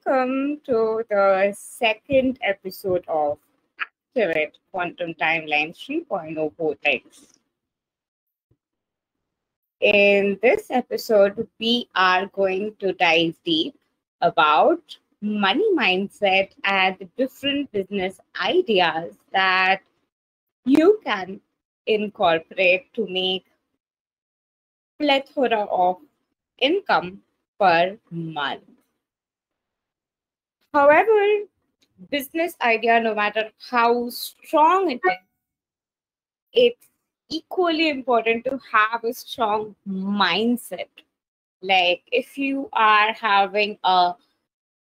Welcome to the second episode of Activate Quantum Timeline 3.0 Vortex. In this episode, we are going to dive deep about money mindset and the different business ideas that you can incorporate to make plethora of income per month. However, business idea, no matter how strong it is, it's equally important to have a strong mindset. Like if you are having a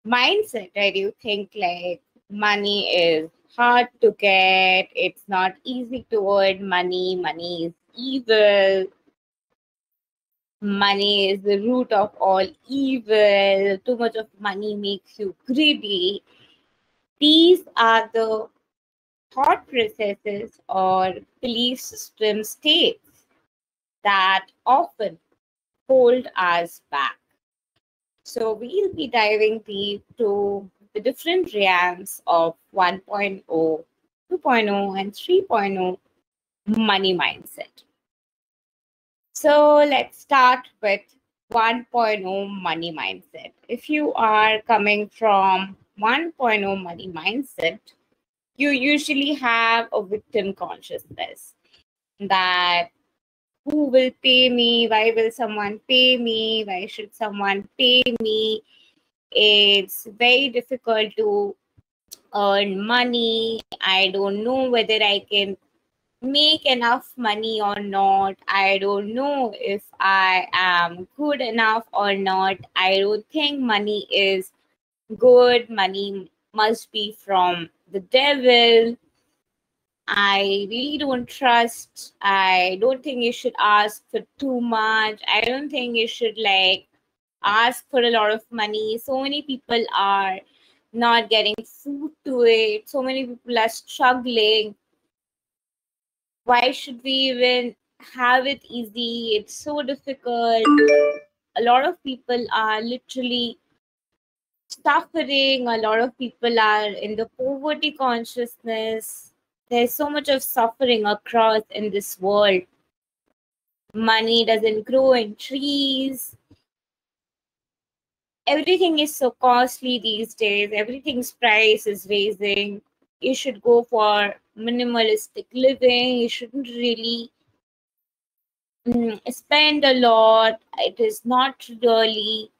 mindset where you think like money is hard to get, it's not easy to earn money, money is evil, money is the root of all evil, too much of money makes you greedy. These are the thought processes or belief system states that often hold us back. So we'll be diving deep to the different realms of 1.0, 2.0, and 3.0 money mindset. So let's start with 1.0 money mindset. If you are coming from 1.0 money mindset, you usually have a victim consciousness that who will pay me? Why will someone pay me? Why should someone pay me? It's very difficult to earn money. I don't know whether I can make enough money or not. I don't know if I am good enough or not. I don't think money is good. Money must be from the devil. I really don't trust. I don't think you should ask for too much. I don't think you should ask for a lot of money. So many people are not getting food to it. So many people are struggling. Why should we even have it easy? It's so difficult. A lot of people are literally suffering. A lot of people are in the poverty consciousness. There's so much of suffering across in this world. Money doesn't grow in trees. Everything is so costly these days. Everything's price is raising. You should go for minimalistic living. You shouldn't really spend a lot. It is not really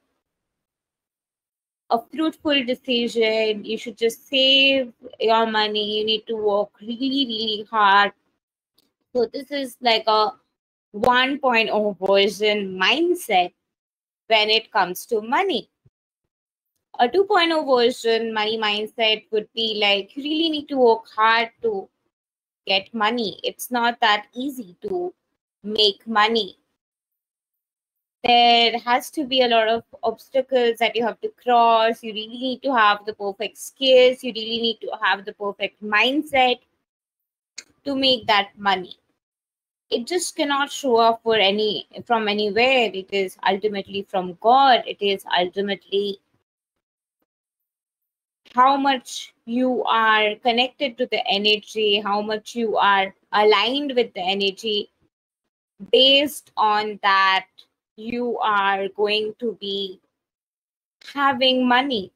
a fruitful decision. You should just save your money. You need to work really, really hard. So this is like a 1.0 version mindset when it comes to money. A 2.0 version money mindset would be like you really need to work hard to get money. It's not that easy to make money. There has to be a lot of obstacles that you have to cross. You really need to have the perfect skills. You really need to have the perfect mindset to make that money. It just cannot show up from anywhere. It is ultimately from God. It is ultimately how much you are connected to the energy, how much you are aligned with the energy. Based on that, you are going to be having money.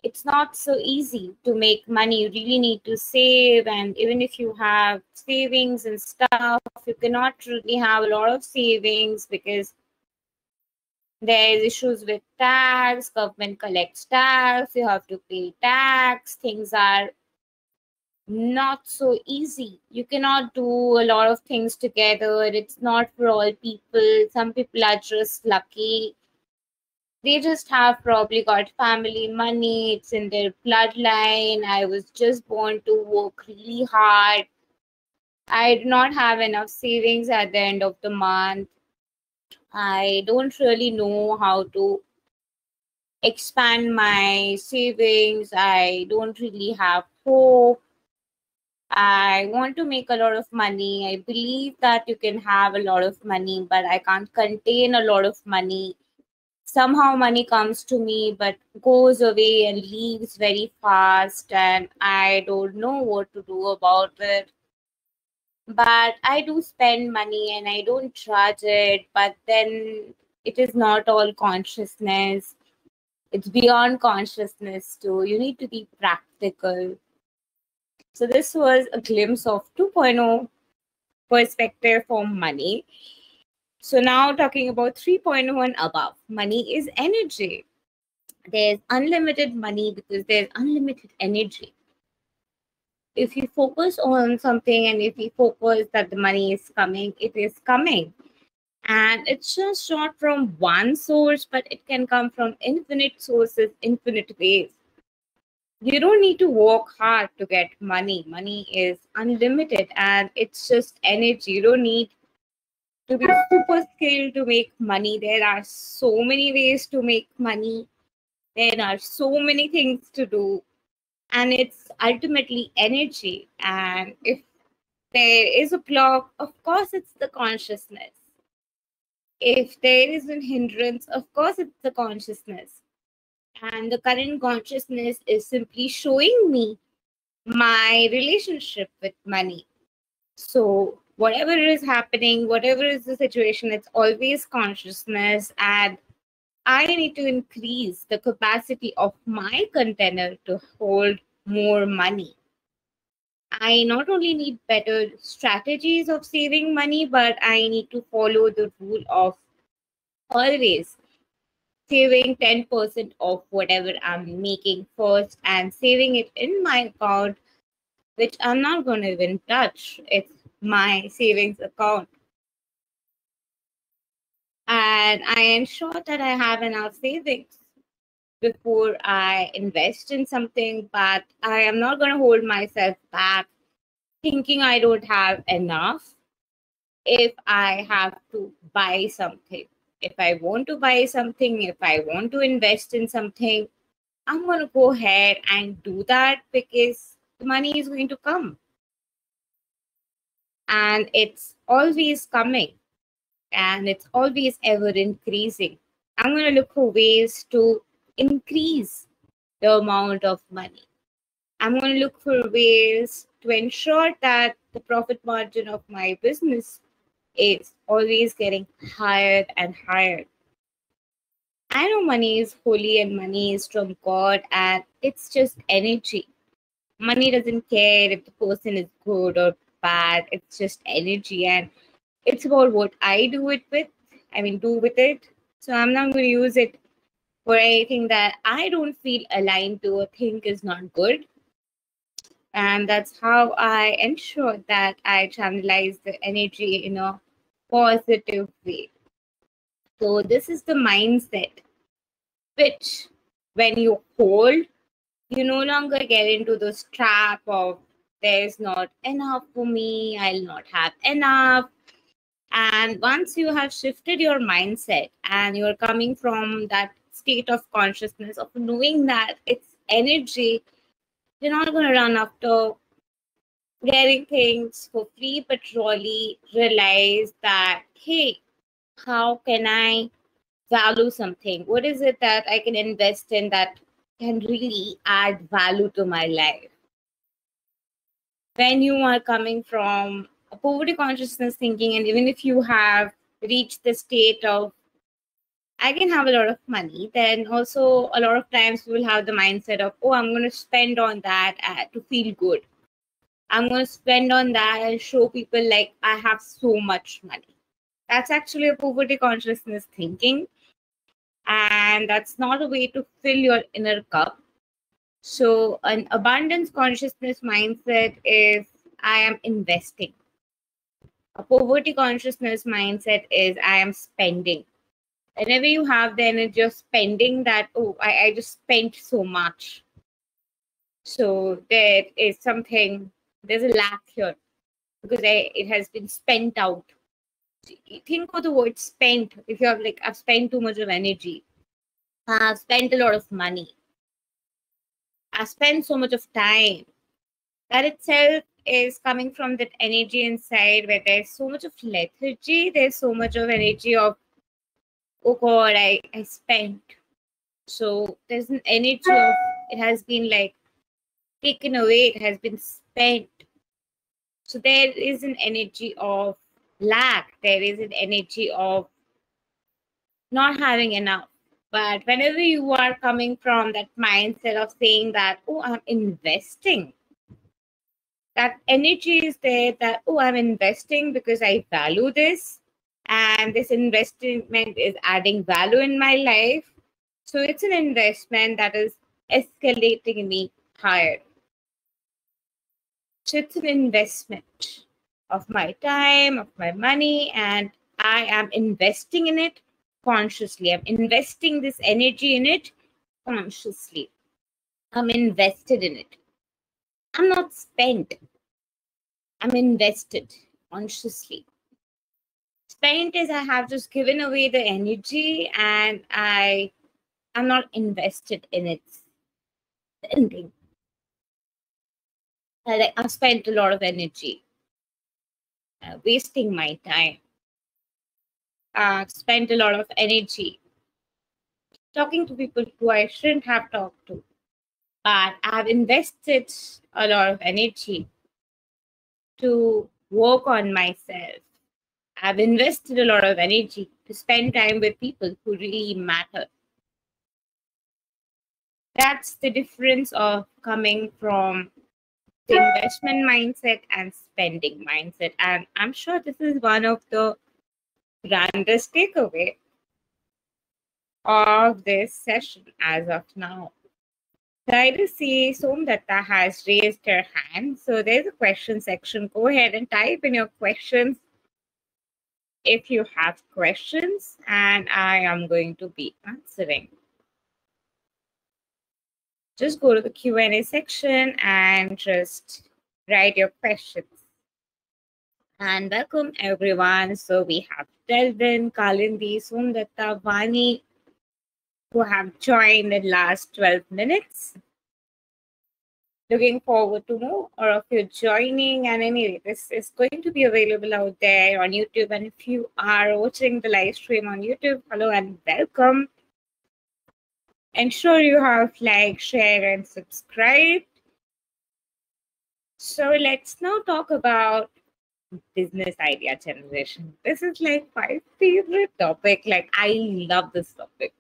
It's not so easy to make money. You really need to save, and even if you have savings and stuff, you cannot really have a lot of savings because there's issues with tax. Government collects tax, you have to pay tax. Things are not so easy. You cannot do a lot of things together. It's not for all people. Some people are just lucky. They just have probably got family money. It's in their bloodline. I was just born to work really hard. I do not have enough savings at the end of the month. I don't really know how to expand my savings. I don't really have hope. I want to make a lot of money. I believe that you can have a lot of money, but I can't contain a lot of money. somehow money comes to me but goes away and leaves very fast, and I don't know what to do about it. But I do spend money and I don't charge it, but then it is not all consciousness. It's beyond consciousness too. You need to be practical. So this was a glimpse of 2.0 perspective for money. So now talking about 3.0 and above. Money is energy. There's unlimited money because there's unlimited energy. If you focus on something and if you focus that the money is coming, it is coming. And it's just not from one source, but it can come from infinite sources, infinite ways. You don't need to work hard to get money. Money is unlimited and it's just energy. You don't need to be super skilled to make money. There are so many ways to make money. There are so many things to do. And it's ultimately energy. And if there is a block, of course, it's the consciousness. If there is a hindrance, of course, it's the consciousness. And the current consciousness is simply showing me my relationship with money. So, whatever is happening, whatever is the situation, it's always consciousness. And I need to increase the capacity of my container to hold more money. I not only need better strategies of saving money, but I need to follow the rule of always saving 10% of whatever I'm making first and saving it in my account, which I'm not going to even touch. It's my savings account. And I ensure that I have enough savings before I invest in something, but I am not going to hold myself back thinking I don't have enough if I have to buy something. If I want to buy something, if I want to invest in something, I'm going to go ahead and do that because the money is going to come. And it's always coming. And it's always ever increasing. I'm going to look for ways to increase the amount of money. I'm going to look for ways to ensure that the profit margin of my business is always getting higher and higher. I know money is holy and money is from God and it's just energy. Money doesn't care if the person is good or bad. It's just energy and it's about what I do it with. Do with it. So I'm not going to use it for anything that I don't feel aligned to or think is not good. And that's how I ensure that I channelize the energy in a positive way. So this is the mindset which when you hold, you no longer get into this trap of there's not enough for me, I'll not have enough. And once you have shifted your mindset and you're coming from that state of consciousness of knowing that it's energy, you're not going to run after getting things for free, but really realize that, hey, how can I value something? What is it that I can invest in that can really add value to my life? When you are coming from a poverty consciousness thinking, and even if you have reached the state of I can have a lot of money, then also a lot of times we will have the mindset of, oh, I'm going to spend on that to feel good. I'm going to spend on that and show people like I have so much money. That's actually a poverty consciousness thinking. And that's not a way to fill your inner cup. So an abundance consciousness mindset is I am investing. A poverty consciousness mindset is I am spending. Whenever you have the energy of spending that, oh, I just spent so much. So there is something, there's a lack here because it has been spent out. Think of the word spent. If you have like, I've spent too much of energy. I've spent a lot of money. I've spent so much of time. That itself is coming from that energy inside where there's so much of lethargy. There's so much of energy of, oh God, I spent. So there's an energy of it has been like taken away, it has been spent. So there is an energy of lack, there is an energy of not having enough. But whenever you are coming from that mindset of saying that, oh, I'm investing, that energy is there that, oh, I'm investing because I value this and this investment is adding value in my life. So it's an investment that is escalating me higher. So it's an investment of my time, of my money, and I am investing in it consciously. I'm investing this energy in it consciously. I'm invested in it. I'm not spent. I'm invested consciously. Spent is I have just given away the energy and I am not invested in its ending. I've spent a lot of energy wasting my time. I've spent a lot of energy talking to people who I shouldn't have talked to. But I've invested a lot of energy to work on myself. I've invested a lot of energy to spend time with people who really matter. That's the difference of coming from the investment mindset and spending mindset. And I'm sure this is one of the grandest takeaway of this session as of now. So I do see Somdatta has raised her hand. So there's a question section. Go ahead and type in your questions if you have questions, and I am going to be answering. Just go to the Q&A section and just write your questions. And welcome everyone. So we have Delvin, Kalindi, Somdatta, Vani, who have joined in the last 12 minutes. Looking forward to more of you joining. And anyway, this is going to be available out there on YouTube. And if you are watching the live stream on YouTube, hello and welcome. Ensure you have liked, share, and subscribe. So let's now talk about business idea generation. This is like my favorite topic. Like I love this topic.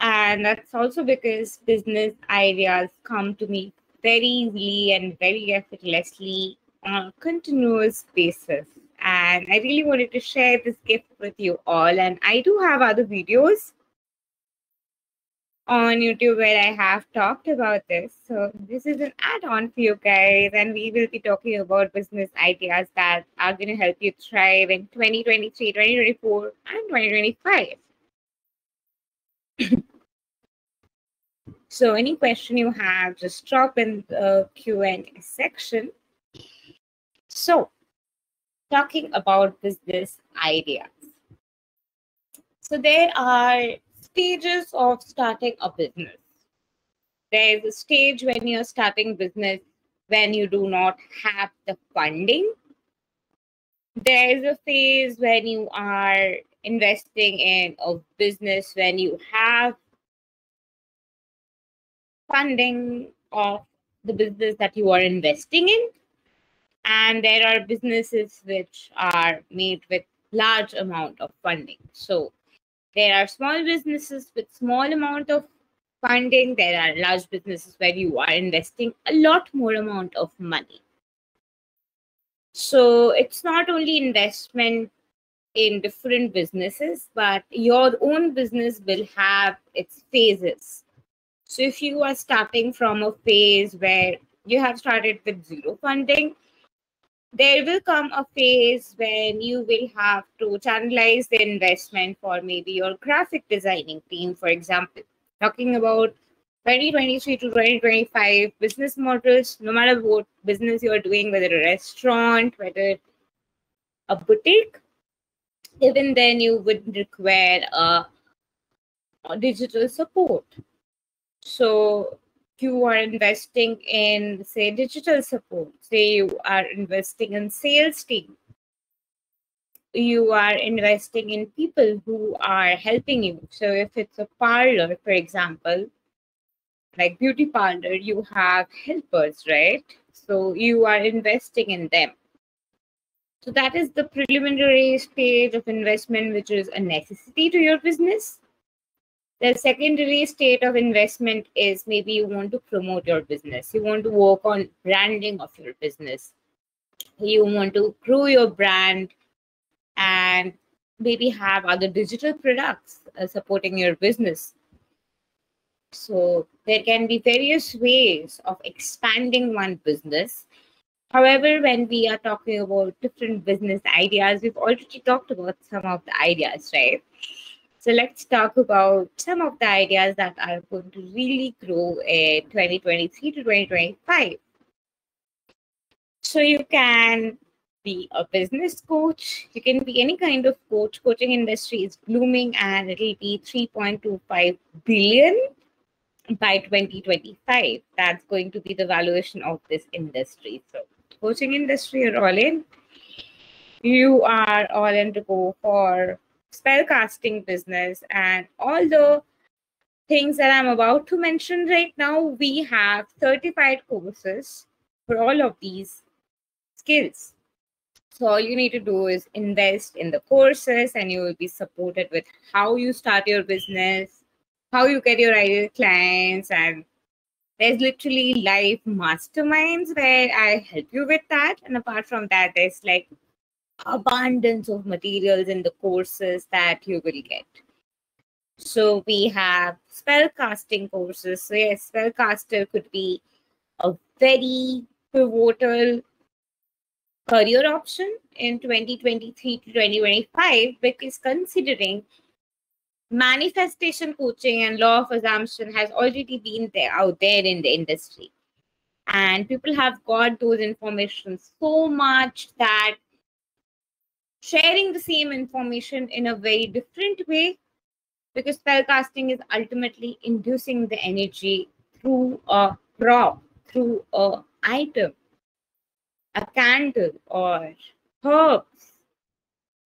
And that's also because business ideas come to me very easily and very effortlessly on a continuous basis. And I really wanted to share this gift with you all. And I do have other videos on YouTube where I have talked about this. So this is an add-on for you guys. And we will be talking about business ideas that are going to help you thrive in 2023, 2024, and 2025. So any question you have, just drop in the Q&A section. So talking about business ideas. So there are stages of starting a business. There is a stage when you're starting business when you do not have the funding. There is a phase when you are investing in a business when you have funding of the business that you are investing in. And there are businesses which are made with large amount of funding. So there are small businesses with small amount of funding. There are large businesses where you are investing a lot more amount of money. So it's not only investment in different businesses, but your own business will have its phases. So if you are starting from a phase where you have started with zero funding, there will come a phase when you will have to channelize the investment for maybe your graphic designing team, for example. Talking about 2023 to 2025 business models, no matter what business you're doing, whether a restaurant, whether a boutique, even then you would require a digital support. So you are investing in, say, digital support, say you are investing in sales team. you are investing in people who are helping you. So if it's a parlor, for example, like beauty parlor, you have helpers, right? So you are investing in them. So that is the preliminary stage of investment, which is a necessity to your business. The secondary state of investment is maybe you want to promote your business. You want to work on branding of your business. You want to grow your brand and maybe have other digital products supporting your business. So there can be various ways of expanding one business. However, when we are talking about different business ideas, we've already talked about some of the ideas, right? So let's talk about some of the ideas that are going to really grow in 2023 to 2025. So you can be a business coach. You can be any kind of coach. Coaching industry is blooming and it'll be 3.25 billion by 2025. That's going to be the valuation of this industry. So coaching industry, you're all in. You are all in to go for spellcasting business and all the things that I'm about to mention right now. We have certified courses for all of these skills. So all you need to do is invest in the courses and you will be supported with how you start your business, how you get your ideal clients, and there's literally live masterminds where I help you with that. And apart from that, there's like abundance of materials in the courses that you will get. So we have spellcasting courses. So yes, spellcaster could be a very pivotal career option in 2023 to 2025 because considering manifestation coaching and law of assumption has already been there out there in the industry. And people have got those information so much that sharing the same information in a very different way, because spellcasting is ultimately inducing the energy through a prop, through a item, a candle, or herbs,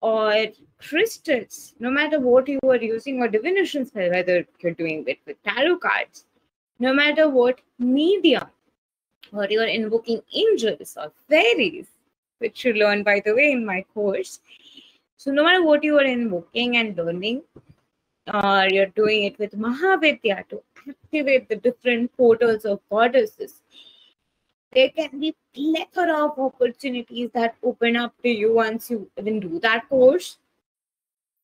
or crystals, no matter what you are using, or divination spell, whether you're doing it with tarot cards, no matter what medium, or you're invoking angels or fairies, which you learn, by the way, in my course. So no matter what you are invoking and learning, or you're doing it with Mahavidya to activate the different portals of goddesses, there can be plethora of opportunities that open up to you once you even do that course.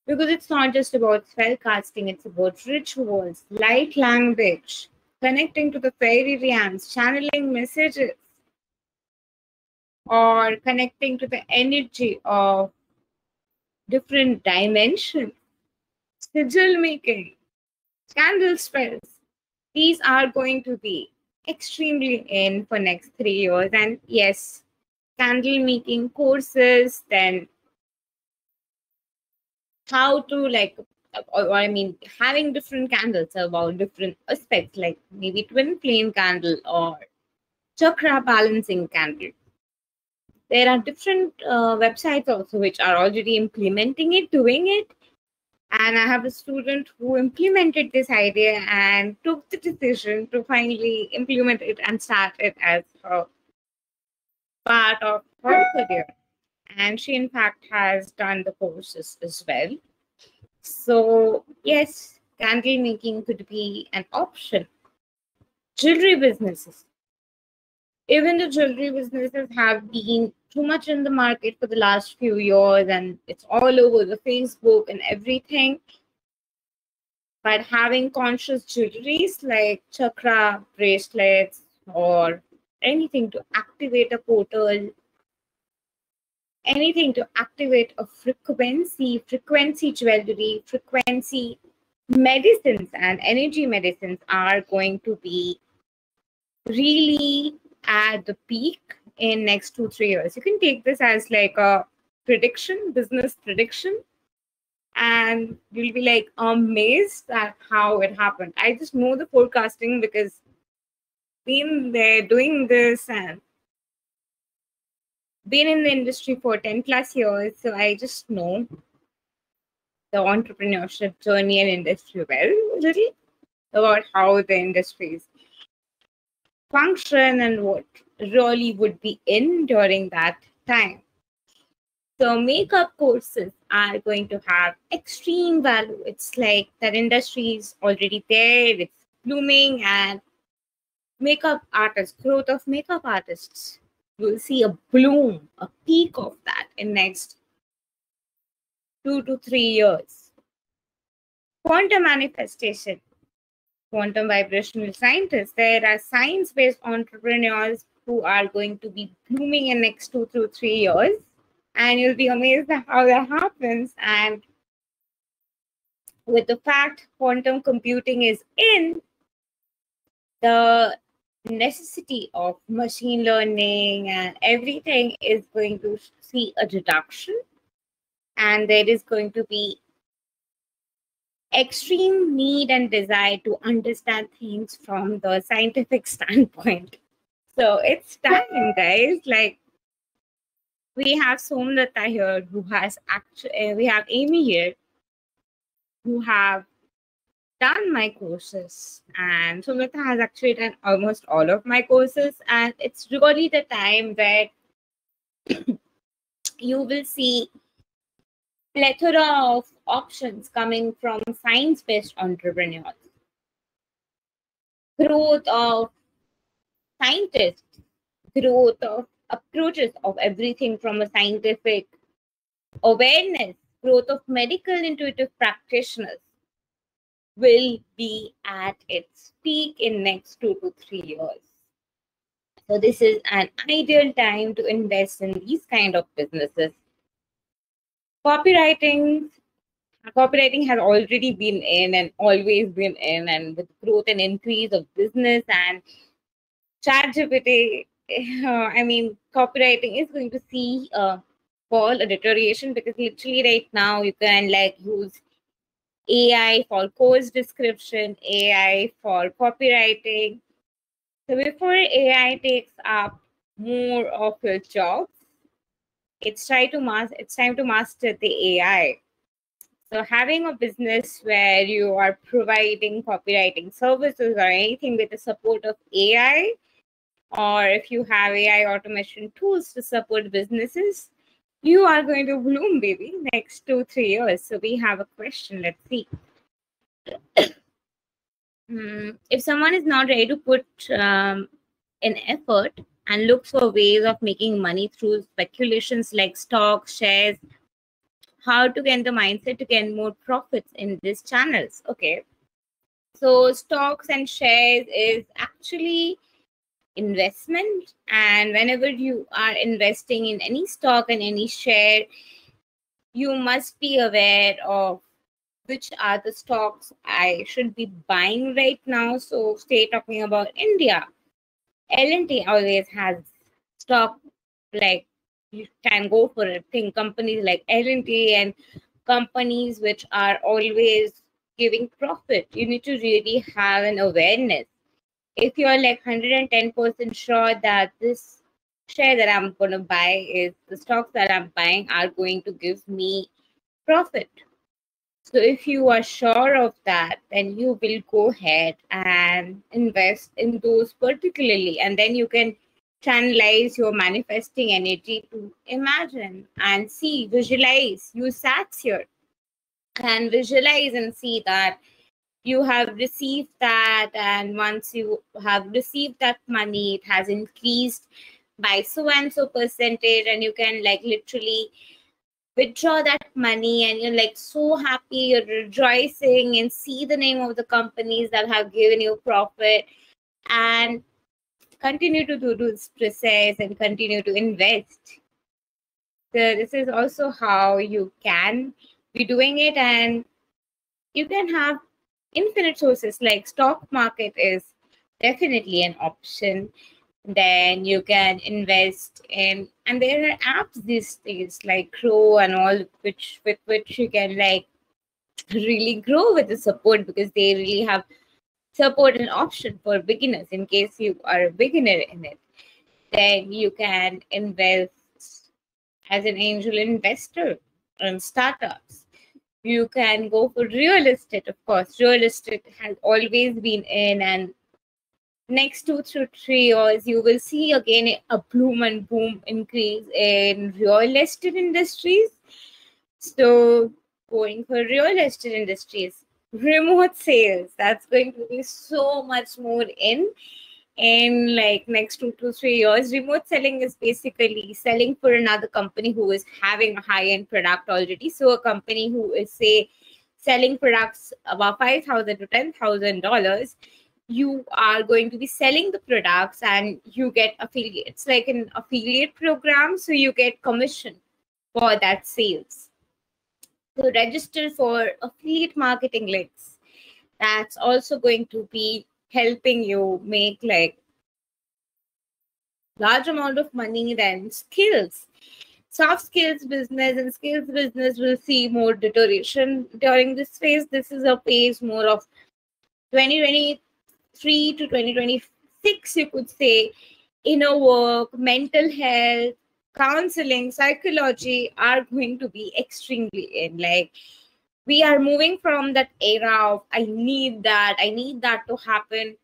Because it's not just about spell casting, it's about rituals, light language, connecting to the fairy realms, channeling messages, or connecting to the energy of different dimensions, sigil making, candle spells. These are going to be extremely in for next 3 years. And yes, candle making courses, then how to or I mean, having different candles about different aspects, like maybe twin flame candle or chakra balancing candle. There are different websites also which are already implementing it, doing it. And I have a student who implemented this idea and took the decision to finally implement it and start it as a part of her career. And she, in fact, has done the courses as well. So, yes, candle making could be an option. Jewelry businesses. Even the jewelry businesses have been too much in the market for the last few years and it's all over the Facebook and everything. But having conscious jewelries like chakra bracelets or anything to activate a portal, anything to activate a frequency jewelry, frequency medicines and energy medicines are going to be really at the peak in next 2-3 years. You can take this as like a prediction, business prediction, and you'll be like amazed at how it happened. I just know the forecasting because been there doing this and been in the industry for 10 plus years, so I just know the entrepreneurship journey and industry well, a little about how the industries function and what really would be in during that time. So makeup courses are going to have extreme value. It's like that industry is already there, it's blooming, and makeup artists, growth of makeup artists, you'll see a bloom, a peak of that in next 2 to 3 years. Quantum manifestation, quantum vibrational scientists, there are science-based entrepreneurs who are going to be blooming in next 2 to 3 years. And you'll be amazed at how that happens. And with the fact quantum computing is in, the necessity of machine learning and everything is going to see a reduction. And there is going to be extreme need and desire to understand things from the scientific standpoint. So it's time, guys. Like, we have Somlata here who has actually, we have Amy here who have done my courses, and Somlata has actually done almost all of my courses, and it's really the time where you will see plethora of options coming from science-based entrepreneurs. Growth of scientists, growth of approaches of everything from a scientific awareness, growth of medical intuitive practitioners will be at its peak in next 2 to 3 years. So this is an ideal time to invest in these kind of businesses. Copywriting has already been in and always been in, and with growth and increase of business and ChatGPT, I mean, copywriting is going to see a fall, a deterioration, because literally right now you can like use AI for course description, AI for copywriting. So before AI takes up more of your jobs, it's time to master the AI. So having a business where you are providing copywriting services or anything with the support of AI, or if you have AI automation tools to support businesses, you are going to bloom, baby, next 2-3 years. So we have a question. Let's see. If someone is not ready to put an effort and looks for ways of making money through speculations like stocks, shares, how to get the mindset to get more profits in these channels? Okay. So stocks and shares is actually investment, and whenever you are investing in any stock and any share, you must be aware of which are the stocks I should be buying right now. So stay talking about India. L&T always has stock, like you can go for it. Think companies like L&T and companies which are always giving profit. You need to really have an awareness. If you're like 110% sure that this share that I'm going to buy is the stocks that I'm buying are going to give me profit. So if you are sure of that, then you will go ahead and invest in those particularly. And then you can channelize your manifesting energy to imagine and see, visualize. You sat here and visualize and see that you have received that, and once you have received that money, it has increased by so and so percentage, and you can like literally withdraw that money, and you're like so happy, you're rejoicing, and see the name of the companies that have given you profit, and continue to do this process and continue to invest. So this is also how you can be doing it, and you can have infinite sources. Like stock market is definitely an option. Then you can invest in, and there are apps these days like Grow and all, which with which you can like really grow with the support, because they really have support and option for beginners in case you are a beginner in it. Then you can invest as an angel investor in startups. You can go for real estate, of course. Real estate has always been in, and next 2 to 3 years, you will see again a bloom and boom increase in real estate industries. So going for real estate industries, remote sales, that's going to be so much more in like next 2 to 3 years. Remote selling is basically selling for another company who is having a high-end product already. So a company who is, say, selling products about $5,000 to $10,000, you are going to be selling the products and you get affiliate. It's like an affiliate program, so you get commission for that sales. So register for affiliate marketing links. That's also going to be helping you make like large amount of money than skills. Soft skills business and skills business will see more deterioration during this phase. This is a phase more of 2023 to 2026, you could say. Inner work, mental health, counseling, psychology are going to be extremely in. Like, we are moving from that era of I need that to happen,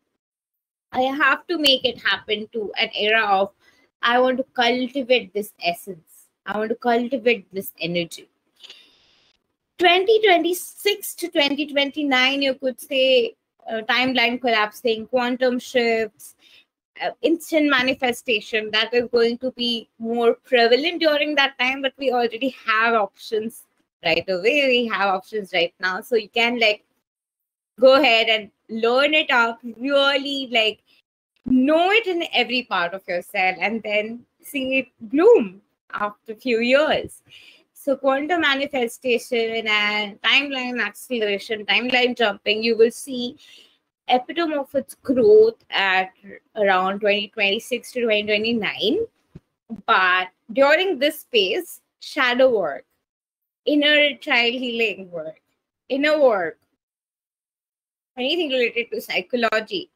I have to make it happen, to an era of I want to cultivate this essence, I want to cultivate this energy. 2026 to 2029, you could say, timeline collapsing, quantum shifts, instant manifestation, that is going to be more prevalent during that time. But we already have options right away. We have options right now. So you can like go ahead and learn it up, really like know it in every part of yourself, and then see it bloom after a few years. So quantum manifestation and timeline acceleration, timeline jumping, you will see epitome of its growth at around 2026 to 2029. But during this phase, shadow work, inner child healing work, inner work, anything related to psychology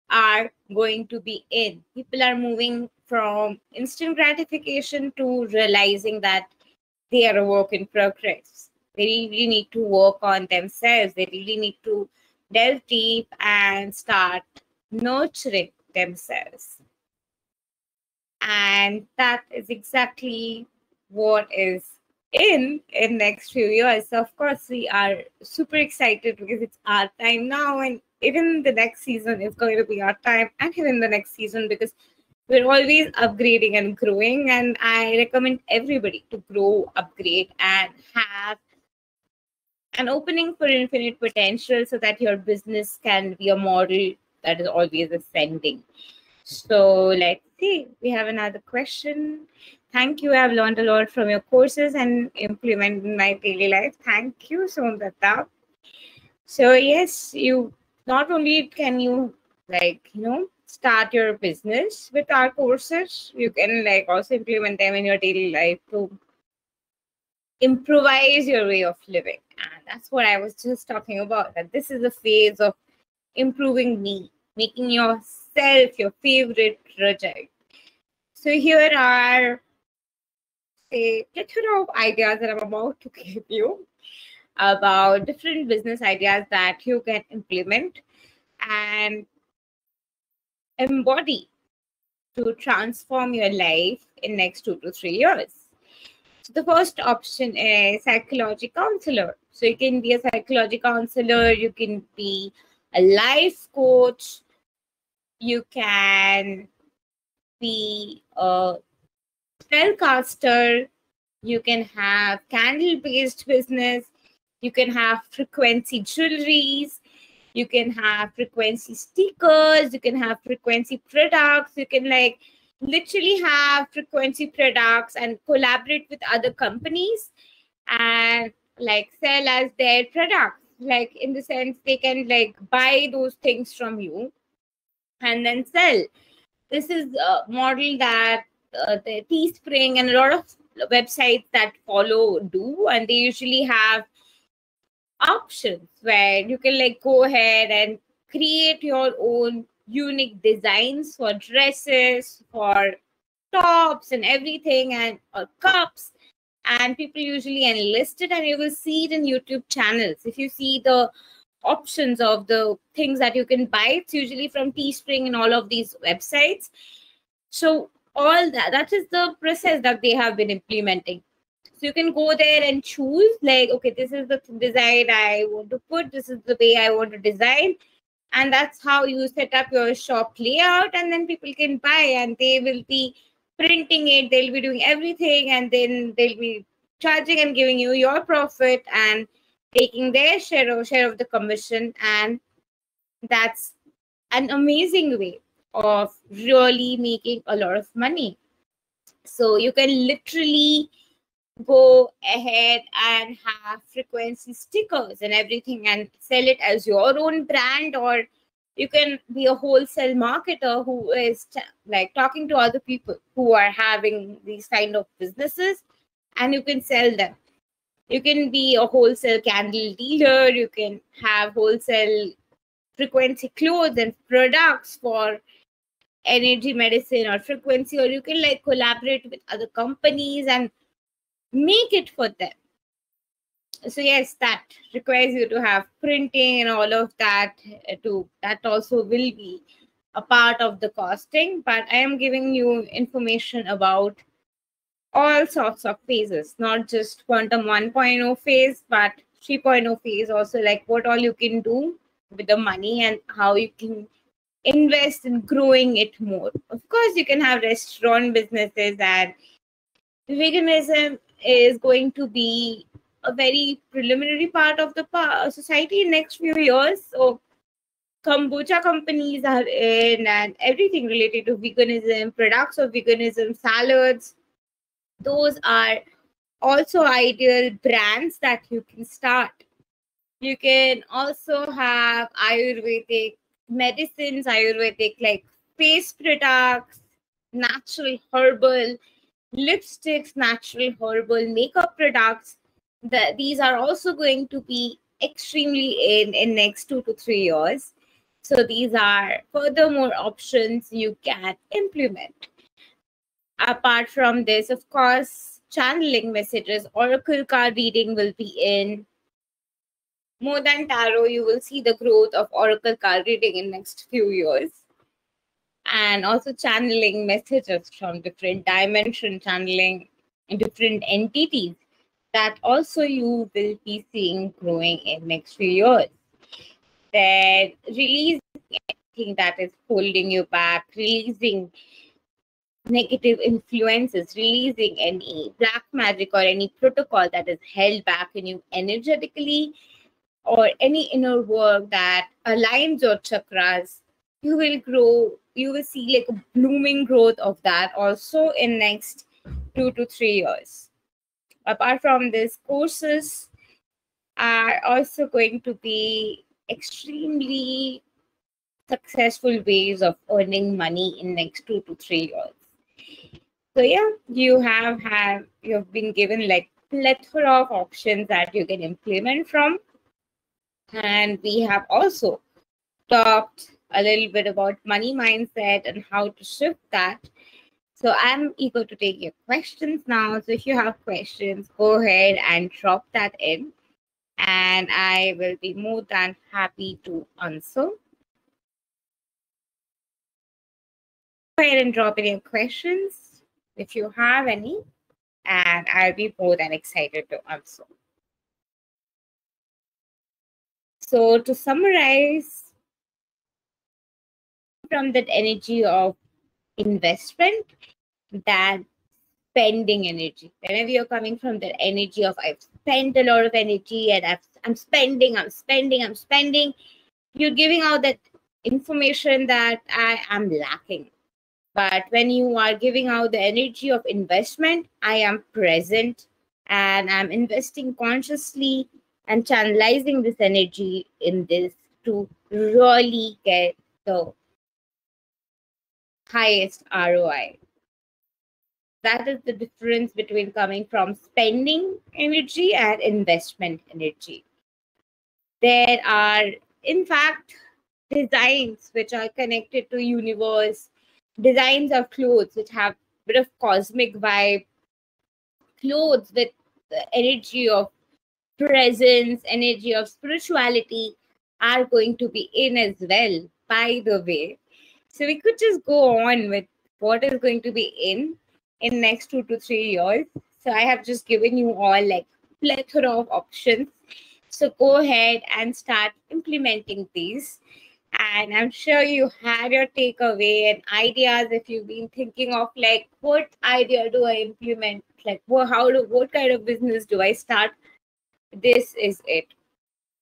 are going to be in. People are moving from instant gratification to realizing that they are a work in progress. They really need to work on themselves. They really need to delve deep and start nurturing themselves. And that is exactly what is in next few years. So of course, we are super excited because it's our time now, and even the next season is going to be our time, and even the next season, because we're always upgrading and growing. And I recommend everybody to grow, upgrade, and have an opening for infinite potential so that your business can be a model that is always ascending. So let's see, we have another question. Thank you. I've learned a lot from your courses and implement in my daily life. Thank you, Somdata. So yes, you not only can you like, start your business with our courses, you can like also implement them in your daily life to improvise your way of living. And that's what I was just talking about, that this is a phase of improving me, making yourself your favorite project. So here are a plethora of ideas that I'm about to give you about different business ideas that you can implement and embody to transform your life in next 2 to 3 years. So the first option is psychology counselor. So you can be a psychology counselor, you can be a life coach, you can be a spellcaster, you can have candle-based business, you can have frequency jewelries, you can have frequency stickers, you can have frequency products, you can like literally have frequency products and collaborate with other companies and like sell as their products. Like in the sense they can like buy those things from you and then sell. This is a model that the Teespring and a lot of websites that follow do, and they usually have options where you can like go ahead and create your own unique designs for dresses, for tops and everything, and or cups, and people usually enlist it, and you will see it in YouTube channels. If you see the options of the things that you can buy, it's usually from Teespring and all of these websites. So all that is the process that they have been implementing. So you can go there and choose, like, okay, this is the design I want to put, this is the way I want to design, and that's how you set up your shop layout, and then people can buy, and they will be printing it, they'll be doing everything, and then they'll be charging and giving you your profit and taking their share of the commission. And that's an amazing way of really making a lot of money. So you can literally go ahead and have frequency stickers and everything and sell it as your own brand, or you can be a wholesale marketer who is like talking to other people who are having these kind of businesses, and you can sell them. You can be a wholesale candle dealer, you can have wholesale frequency clothes and products for energy medicine or frequency, or you can like collaborate with other companies and make it for them. So yes, that requires you to have printing and all of that. That also will be a part of the costing, but I am giving you information about all sorts of phases, not just quantum 1.0 phase, but 3.0 phase also, like what all you can do with the money and how you can invest in growing it more. Of course, you can have restaurant businesses, and veganism is going to be a very preliminary part of the society in next few years. So kombucha companies are in, and everything related to veganism, products of veganism, salads, those are also ideal brands that you can start. You can also have Ayurvedic medicines, Ayurvedic like face products, natural herbal lipsticks, natural herbal makeup products. These are also going to be extremely in next 2 to 3 years. So these are furthermore options you can implement. Apart from this, of course, channeling messages, oracle card reading will be in. More than tarot, you will see the growth of oracle card reading in next few years. And also channeling messages from different dimension, channeling different entities, that also you will be seeing growing in next few years. Then releasing anything that is holding you back, releasing negative influences, releasing any black magic or any protocol that is held back in you energetically, or any inner work that aligns your chakras. You will grow, you will see like a blooming growth of that also in next 2 to 3 years. Apart from this, courses are also going to be extremely successful ways of earning money in next 2 to 3 years. So yeah, you've been given like plethora of options that you can implement from. And we have also talked a little bit about money mindset and how to shift that. So I'm eager to take your questions now. So if you have questions, go ahead and drop that in, and I will be more than happy to answer. Go ahead and drop in your questions if you have any, and I'll be more than excited to answer. So to summarize, from that energy of investment, that spending energy. Whenever you're coming from that energy of I've spent a lot of energy and I'm spending, you're giving out that information that I am lacking. But when you are giving out the energy of investment, I am present and I'm investing consciously and channelizing this energy in this to really get the highest ROI. That is the difference between coming from spending energy and investment energy. There are, in fact, designs which are connected to universe, designs of clothes which have a bit of cosmic vibe, clothes with the energy of presence, energy of spirituality are going to be in as well, by the way. So we could just go on with what is going to be in next 2 to 3 years. So I have just given you all like plethora of options. So go ahead and start implementing these. And I'm sure you had your takeaway and ideas if you've been thinking of like what idea do I implement? Like what kind of business do I start? This is it.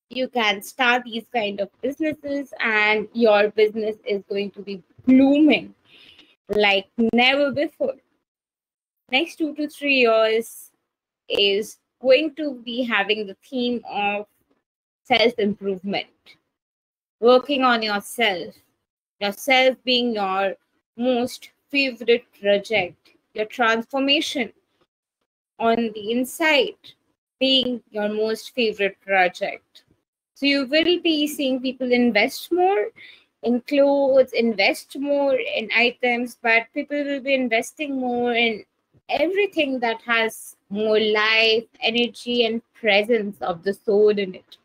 You can start these kind of businesses and your business is going to be blooming like never before. Next 2 to 3 years is going to be having the theme of self-improvement, working on yourself being your most favorite project, your transformation on the inside being your most favorite project. So you will be seeing people invest more in clothes, invest more in items, but people will be investing more in everything that has more life, energy, and presence of the soul in it.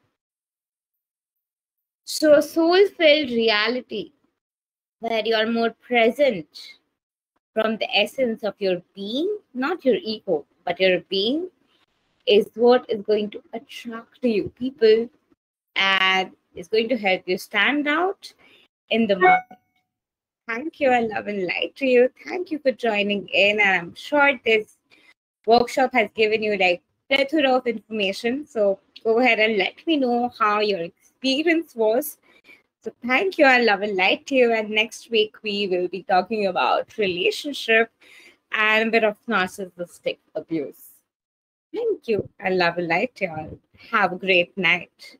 So a soul-filled reality where you are more present from the essence of your being, not your ego, but your being, is what is going to attract you people and is going to help you stand out in the market. Thank you and love and light to you. Thank you for joining in. And I'm sure this workshop has given you like plethora of information. So go ahead and let me know how your experience was. So thank you and love and light to you. And next week we will be talking about relationship and a bit of narcissistic abuse. Thank you and love and light to you all. Have a great night.